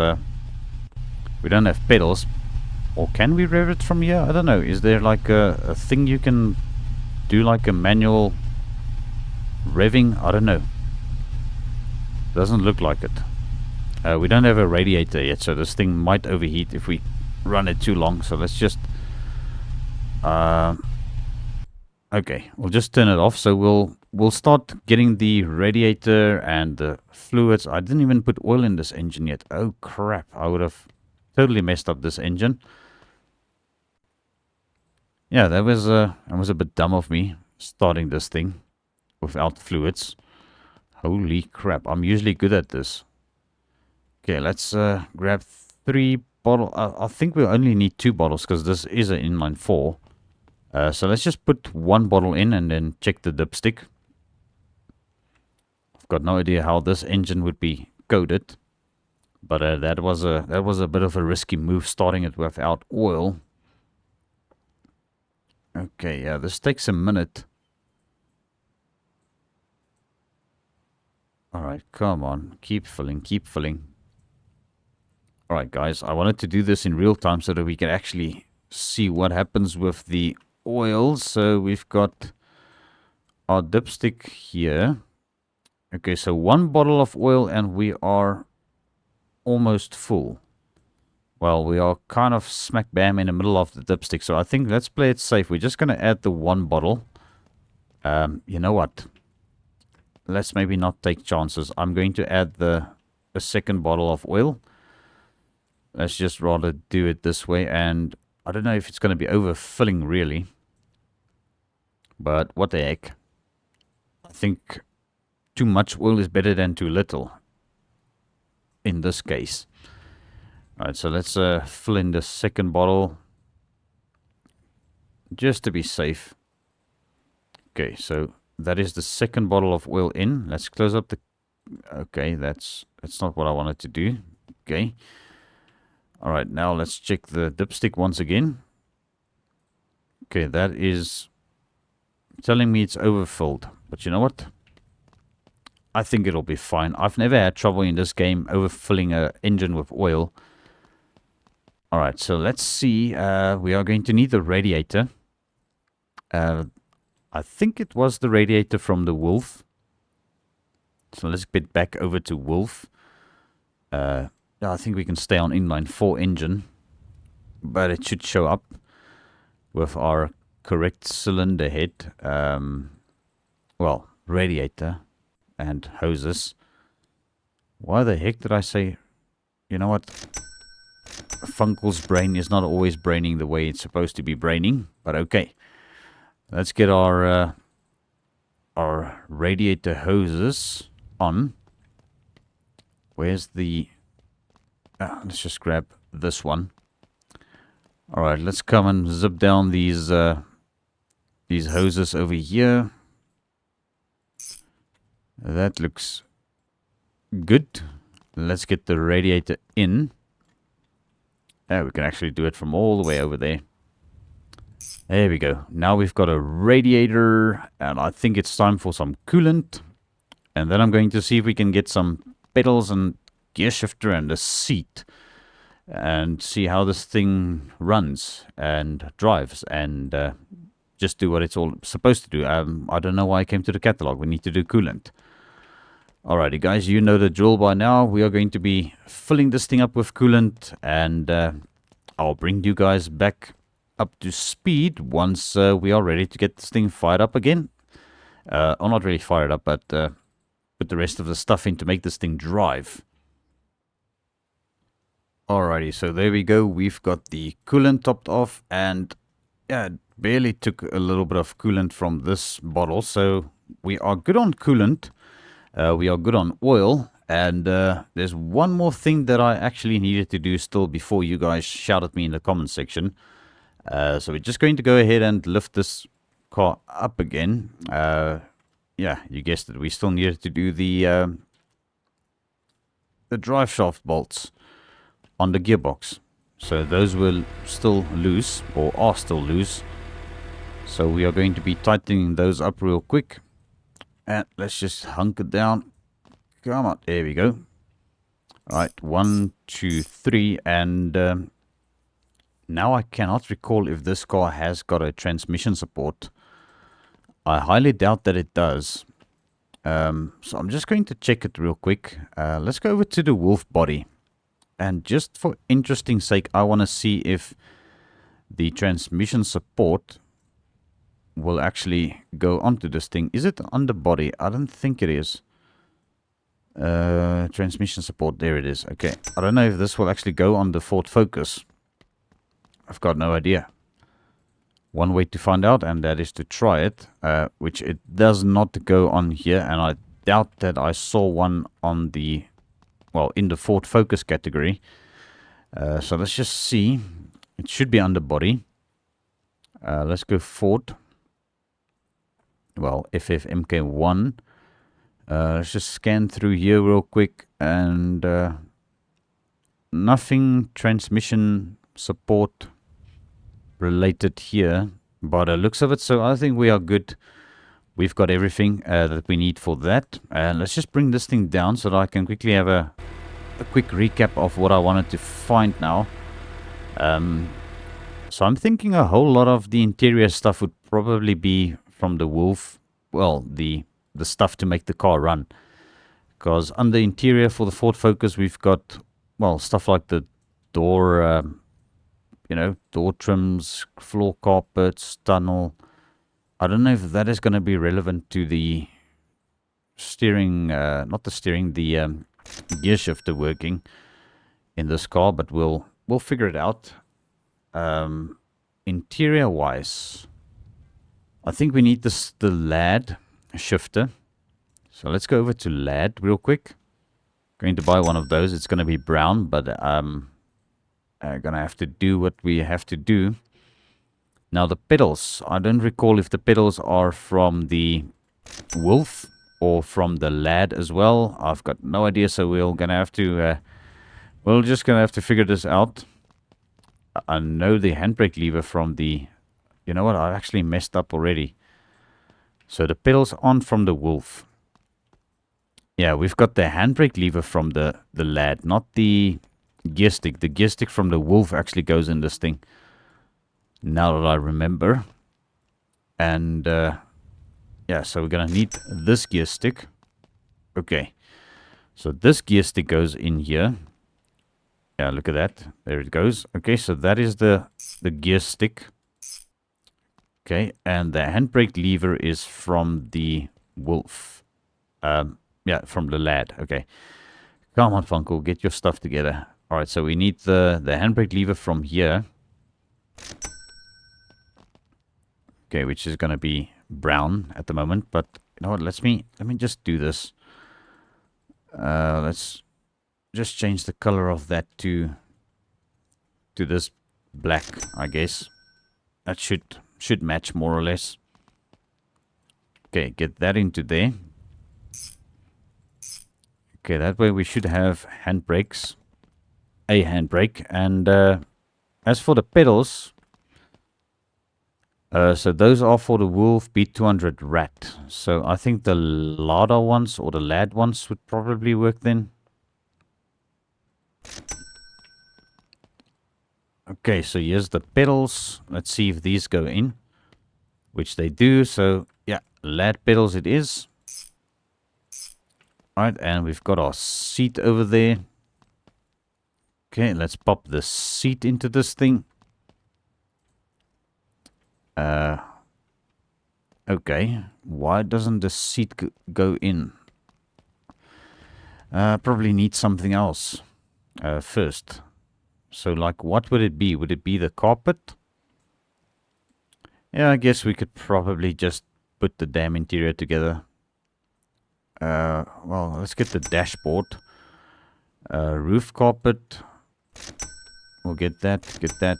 we don't have pedals. Or can we rev it from here? I don't know. Is there like a thing you can do, like a manual revving? I don't know. Doesn't look like it. We don't have a radiator yet, so this thing might overheat if we run it too long. So let's just okay, we'll just turn it off. So we'll start getting the radiator and the fluids. I didn't even put oil in this engine yet. Oh crap, I would have totally messed up this engine. Yeah, that was a bit dumb of me starting this thing without fluids. Holy crap, I'm usually good at this. Okay, let's grab 3 bottles. I think we'll only need 2 bottles because this is an inline 4. So let's just put 1 bottle in and then check the dipstick. I've got no idea how this engine would be coated, but that was a bit of a risky move starting it without oil. Okay, yeah, this takes a minute. Alright, come on. Keep filling, keep filling. Alright, guys, I wanted to do this in real time so that we can actually see what happens with the oil. So we've got our dipstick here. Okay, so 1 bottle of oil and we are almost full. Well, we are kind of smack bam in the middle of the dipstick. So I think let's play it safe. We're just going to add the 1 bottle. You know what? Let's maybe not take chances. I'm going to add a 2nd bottle of oil. Let's just rather do it this way. And I don't know if it's going to be overfilling really. But what the heck. I think too much oil is better than too little. In this case. Alright, so let's fill in the 2nd bottle. just to be safe. Okay, so that is the second bottle of oil in. Let's close up the... Okay, that's not what I wanted to do. Okay. Alright, now let's check the dipstick once again. Okay, that is telling me it's overfilled. But you know what? I think it'll be fine. I've never had trouble in this game overfilling an engine with oil. Alright, so let's see. We are going to need the radiator. I think it was the radiator from the Wolf. So let's get back over to Wolf. I think we can stay on inline 4 engine. But it should show up with our correct cylinder head. Well, radiator and hoses. Why the heck did I say... You know what? Funcle's brain is not always braining the way it's supposed to be braining. But okay. Let's get our radiator hoses on. Where's the... let's just grab this one. Alright, let's come and zip down these hoses over here. That looks good. Let's get the radiator in. We can actually do it from all the way over there. There we go. Now we've got a radiator, and I think it's time for some coolant. And then I'm going to see if we can get some pedals and gear shifter and a seat. And see how this thing runs and drives and just do what it's all supposed to do. I don't know why I came to the catalog. We need to do coolant. Alrighty guys, you know the drill by now. We are going to be filling this thing up with coolant, and I'll bring you guys back up to speed once we are ready to get this thing fired up again. Or not really fired up, but put the rest of the stuff in to make this thing drive. Alrighty, so there we go. We've got the coolant topped off, and yeah, it barely took a little bit of coolant from this bottle. So we are good on coolant. We are good on oil. And there's one more thing that I actually needed to do still before you guys shout at me in the comment section. So we're just going to go ahead and lift this car up again. Yeah, you guessed it. We still needed to do the drive shaft bolts on the gearbox. So those were still loose, or are still loose. So we are going to be tightening those up real quick. And let's just hunker down. Come on, there we go. Alright, 1, 2, 3, and now I cannot recall if this car has got a transmission support. I highly doubt that it does. So I'm just going to check it real quick. Let's go over to the Wolf body. And just for interesting sake, I want to see if the transmission support will actually go onto this thing. Is it on the body? I don't think it is. Transmission support, there it is. Okay, I don't know if this will actually go on the Ford Focus. I've got no idea. One way to find out, and that is to try it, which it does not go on here, and I doubt that I saw one on the... well, in the Ford Focus category. So let's just see. It should be underbody. Let's go Ford. Well, FFMK1. Let's just scan through here real quick. And nothing transmission support related here by the looks of it. So I think we are good. We've got everything that we need for that. Let's just bring this thing down so that I can quickly have a quick recap of what I wanted to find now. So I'm thinking a whole lot of the interior stuff would probably be from the Wolf. Well, the stuff to make the car run. Because on the interior for the Ford Focus, we've got, well, stuff like the door, door trims, floor carpets, tunnel. I don't know if that is going to be relevant to the steering, not the steering, the gear shifter working in this car, but we'll figure it out. Interior wise, I think we need the LAD shifter. So let's go over to LAD real quick. Going to buy one of those. It's going to be brown, but I'm going to have to do what we have to do. Now the pedals, I don't recall if the pedals are from the wolf or from the lad as well. I've got no idea, so we're just gonna have to figure this out. I know the handbrake lever from the, you know what, I actually messed up already. So the pedals aren't from the wolf. Yeah, we've got the handbrake lever from the lad, not the gear stick. The gear stick from the wolf actually goes in this thing. Now that I remember. And yeah, so we're gonna need this gear stick. Okay, so this gear stick goes in here. Yeah, look at that. There it goes. Okay, so that is the gear stick. Okay, and the handbrake lever is from the wolf. Yeah, from the lad. Okay, come on, Funcle, get your stuff together. All right, so we need the handbrake lever from here. Okay, which is gonna be brown at the moment, but you know what? Let me just do this. Let's just change the color of that to this black, I guess. That should match more or less. Okay, get that into there. Okay, that way we should have handbrakes. A handbrake. And as for the pedals, so those are for the Wolf B200 Rat. So I think the Lada ones or the Lad ones would probably work then. Okay, so here's the pedals. Let's see if these go in, which they do. So yeah, Lad pedals it is. Alright, and we've got our seat over there. Okay, let's pop the seat into this thing. Okay, why doesn't the seat go in? Probably need something else first. So like, what would it be? Would it be the carpet? Yeah, I guess we could probably just put the damn interior together. Well, let's get the dashboard. Roof carpet. We'll get that, get that,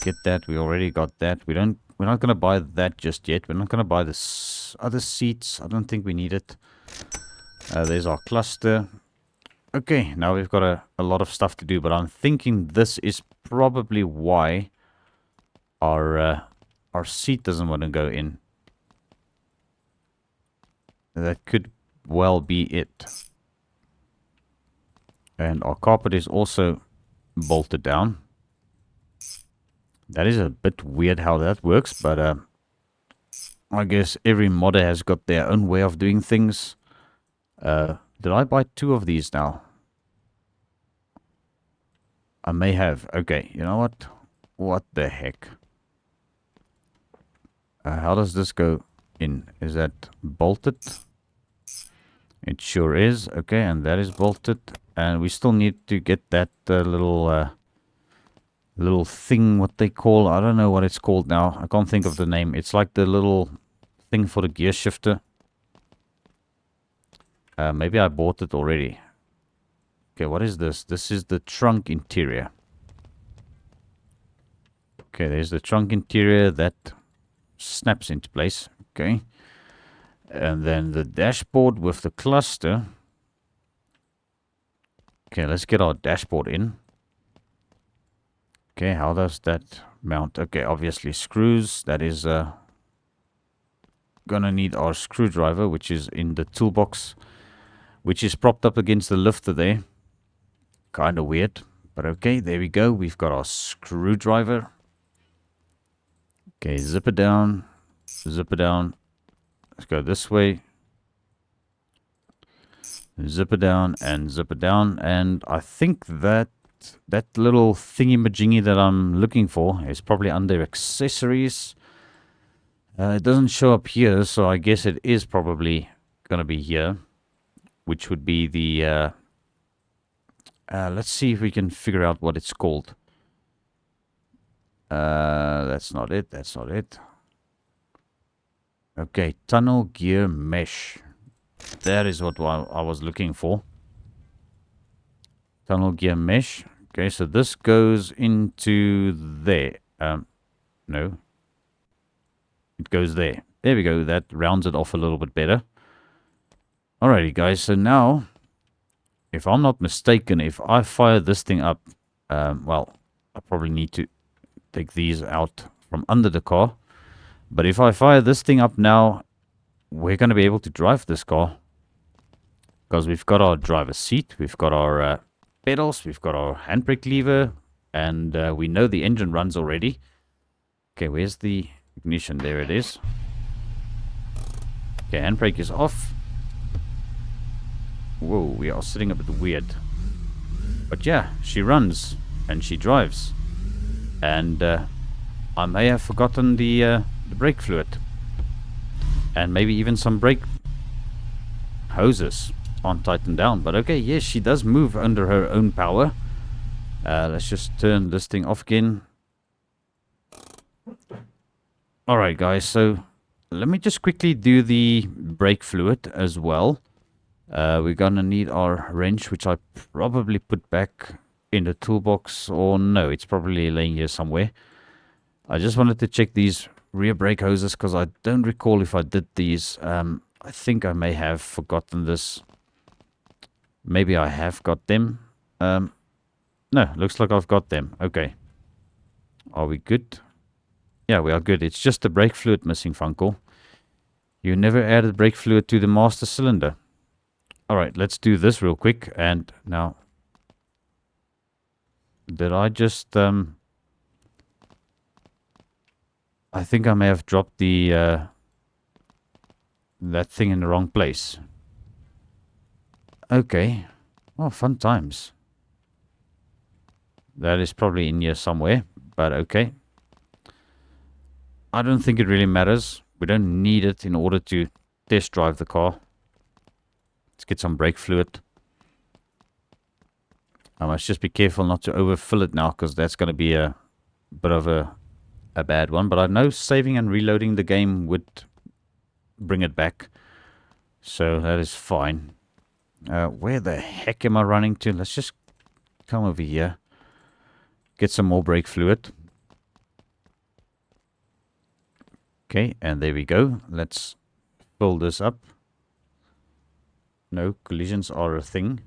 get that. We already got that. We're not gonna buy that just yet. We're not gonna buy this other seats. I don't think we need it. There's our cluster. Okay, now we've got a lot of stuff to do, but I'm thinking this is probably why our seat doesn't want to go in. That could well be it. And our carpet is also bolted down. That is a bit weird how that works, but I guess every modder has got their own way of doing things. Did I buy 2 of these now? I may have. Okay, you know what? What the heck? How does this go in? Is that bolted? It sure is. Okay, and that is bolted. And we still need to get that little thing, what they call. I don't know what it's called now. I can't think of the name. It's like the little thing for the gear shifter. Maybe I bought it already. Okay, what is this? This is the trunk interior. Okay, there's the trunk interior that snaps into place. Okay. And then the dashboard with the cluster. Okay, let's get our dashboard in. Okay, how does that mount? Okay, obviously screws. That is gonna need our screwdriver, which is in the toolbox, which is propped up against the lifter there. Kind of weird, but okay, there we go. We've got our screwdriver. Okay, zip it down, zip it down. Let's go this way. Zip it down and zip it down. And I think that little thingy-majingy that I'm looking for is probably under accessories. It doesn't show up here, so I guess it is probably going to be here, which would be the... let's see if we can figure out what it's called. That's not it. That's not it. Okay, tunnel gear mesh. That is what I was looking for. Tunnel gear mesh. Okay, so this goes into there. No. it goes there. There we go. That rounds it off a little bit better. Alrighty, guys. So now, if I'm not mistaken, if I fire this thing up, well, I probably need to take these out from under the car. But if I fire this thing up now, we're going to be able to drive this car. Because we've got our driver's seat, we've got our pedals, we've got our handbrake lever, and we know the engine runs already. Okay, where's the ignition? There it is. Okay, handbrake is off. Whoa, we are sitting a bit weird. But yeah, she runs and she drives. And I may have forgotten the brake fluid. And maybe even some brake hoses aren't tightened down. But okay, yes, she does move under her own power. Let's just turn this thing off again. Alright guys, so let me just quickly do the brake fluid as well. We're gonna need our wrench, which I probably put back in the toolbox, or no, it's probably laying here somewhere. I just wanted to check these rear brake hoses because I don't recall if I did these. I think I may have forgotten this. Maybe I have got them. No, looks like I've got them. Okay. Are we good? Yeah, we are good. It's just the brake fluid missing, Funcle. You never added brake fluid to the master cylinder. Alright, let's do this real quick. And now, did I just... I think I may have dropped the... that thing in the wrong place. Okay. Oh, fun times. That is probably in here somewhere, but okay. I don't think it really matters. We don't need it in order to test drive the car. Let's get some brake fluid. I must just be careful not to overfill it now, because that's going to be a bit of a bad one. But I know saving and reloading the game would bring it back. So that is fine. Where the heck am I running to? Let's just come over here. Get some more brake fluid. Okay, and there we go. Let's fill this up. No, collisions are a thing.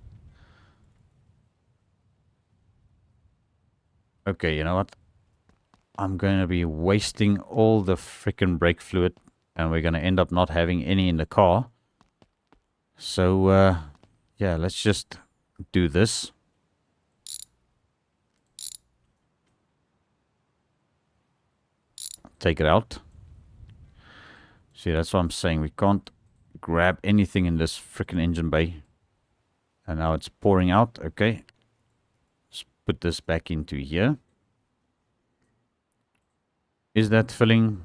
Okay, you know what? I'm going to be wasting all the freaking brake fluid, and we're going to end up not having any in the car. So, yeah, let's just do this. Take it out. See, that's what I'm saying. We can't grab anything in this freaking engine bay. And now it's pouring out. Okay. Let's put this back into here. Is that filling?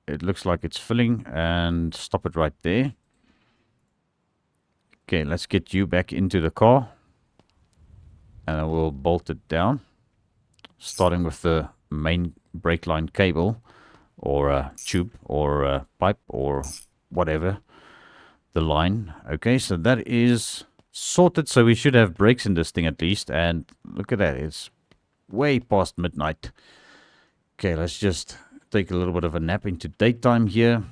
It looks like it's filling. And stop it right there. Okay, let's get you back into the car. And I will bolt it down. Starting with the main brake line cable. Or a tube. Or a pipe. Or whatever. The line. Okay, so that is sorted. So we should have brakes in this thing at least. And look at that. It's way past midnight. Okay, let's just take a little bit of a nap into daytime here.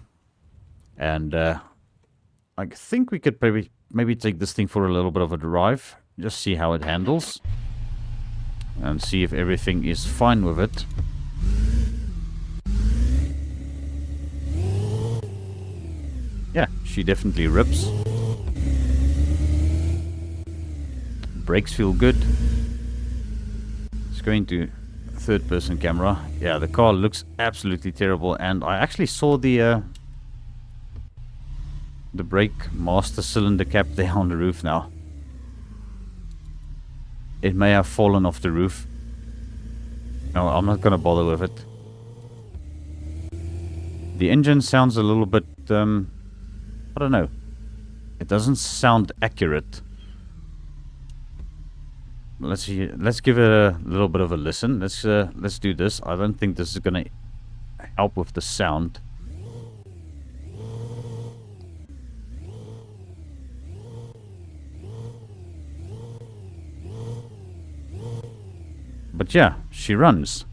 And I think we could maybe take this thing for a little bit of a drive. Just see how it handles. And see if everything is fine with it. Yeah, she definitely rips. Brakes feel good. Let's go into third person camera. Yeah, the car looks absolutely terrible. And I actually saw the brake master cylinder cap there on the roof now. It may have fallen off the roof. No, I'm not gonna bother with it. The engine sounds a little bit I don't know. It doesn't sound accurate. Let's see. Let's give it a little bit of a listen. Let's do this. I don't think this is gonna help with the sound. But yeah, she runs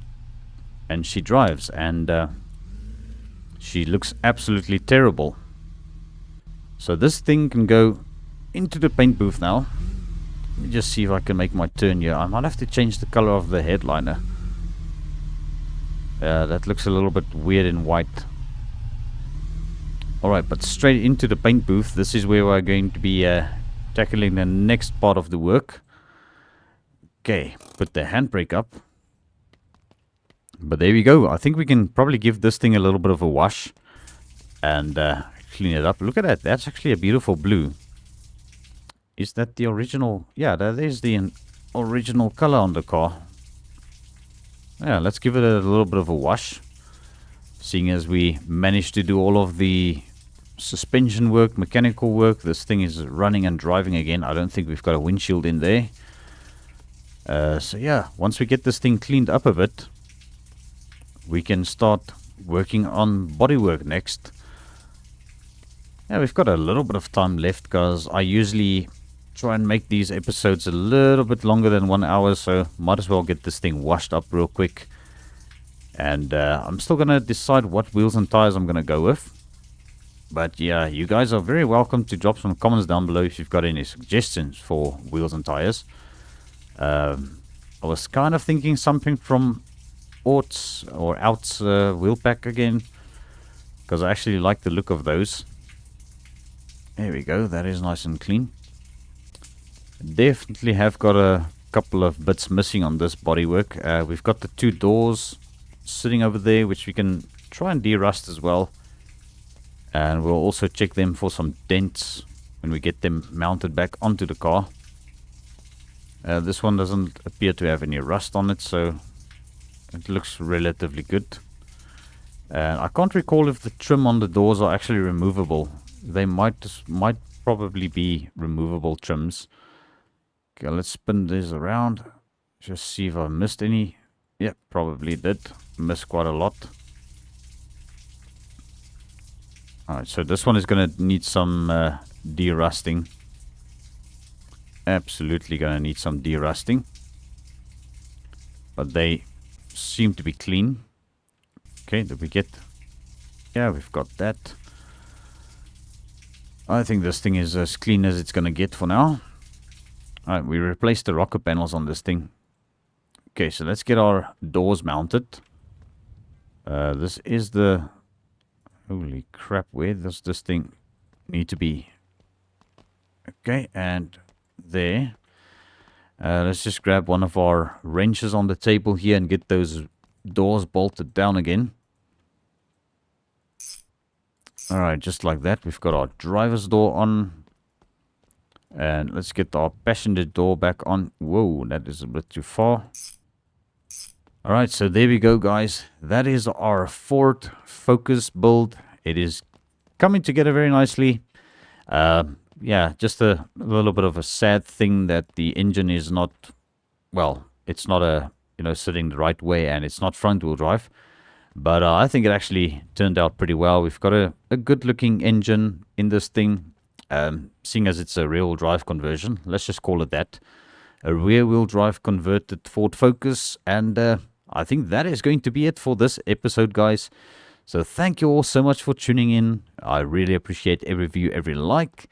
and she drives, and She looks absolutely terrible. So this thing can go into the paint booth now. Let me just see if I can make my turn here. I might have to change the color of the headliner. That looks a little bit weird in white. Alright, but straight into the paint booth. This is where we're going to be tackling the next part of the work. Okay, put the handbrake up. But there we go. I think we can probably give this thing a little bit of a wash. And clean it up. Look at that. That's actually a beautiful blue. Is that the original? Yeah, that is the original color on the car. Yeah, let's give it a little bit of a wash. Seeing as we managed to do all of the suspension work, mechanical work. This thing is running and driving again. I don't think we've got a windshield in there. So yeah, once we get this thing cleaned up a bit, we can start working on bodywork next. Yeah, we've got a little bit of time left because I usually try and make these episodes a little bit longer than 1 hour, so might as well get this thing washed up real quick. And I'm still going to decide what wheels and tires I'm going to go with. But yeah, you guys are very welcome to drop some comments down below if you've got any suggestions for wheels and tires. I was kind of thinking something from Ort's or Out's wheel pack again, because I actually like the look of those. There we go, that is nice and clean. Definitely have got a couple of bits missing on this bodywork. We've got the 2 doors sitting over there, which we can try and de-rust as well. And we'll also check them for some dents when we get them mounted back onto the car. This one doesn't appear to have any rust on it, so it looks relatively good. And I can't recall if the trim on the doors are actually removable. They might probably be removable trims. Okay, let's spin this around. Just see if I missed any. Yeah, probably did. Missed quite a lot. Alright, so this one is going to need some de-rusting. Absolutely going to need some de-rusting. But they seem to be clean. Okay, did we get... Yeah, we've got that. I think this thing is as clean as it's going to get for now. Alright, we replaced the rocker panels on this thing. Okay, so let's get our doors mounted. This is the... Holy crap, where does this thing need to be? Okay, and there. Let's just grab one of our wrenches on the table here and get those doors bolted down again. Alright, just like that. We've got our driver's door on. And let's get our passenger door back on. Whoa, that is a bit too far. Alright, so there we go, guys. That is our Ford Focus build. It is coming together very nicely. Yeah, just a little bit of a sad thing that the engine is not, well, it's not sitting the right way, and it's not front wheel drive. But I think it actually turned out pretty well. We've got a good looking engine in this thing. Seeing as it's a rear wheel drive conversion, let's just call it that. A rear wheel drive converted Ford Focus. And I think that is going to be it for this episode, guys. So thank you all so much for tuning in. I really appreciate every view, every like.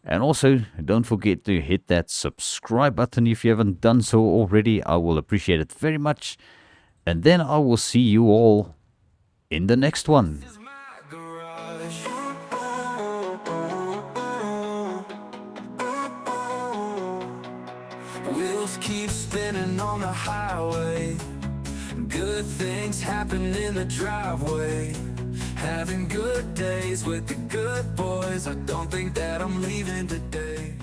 And also, don't forget to hit that subscribe button if you haven't done so already. I will appreciate it very much. And then I will see you all in the next one. This is my garage. Wheels keep spinning on the highway. Good things happen in the driveway. Having good days with the good boys. I don't think that I'm leaving today.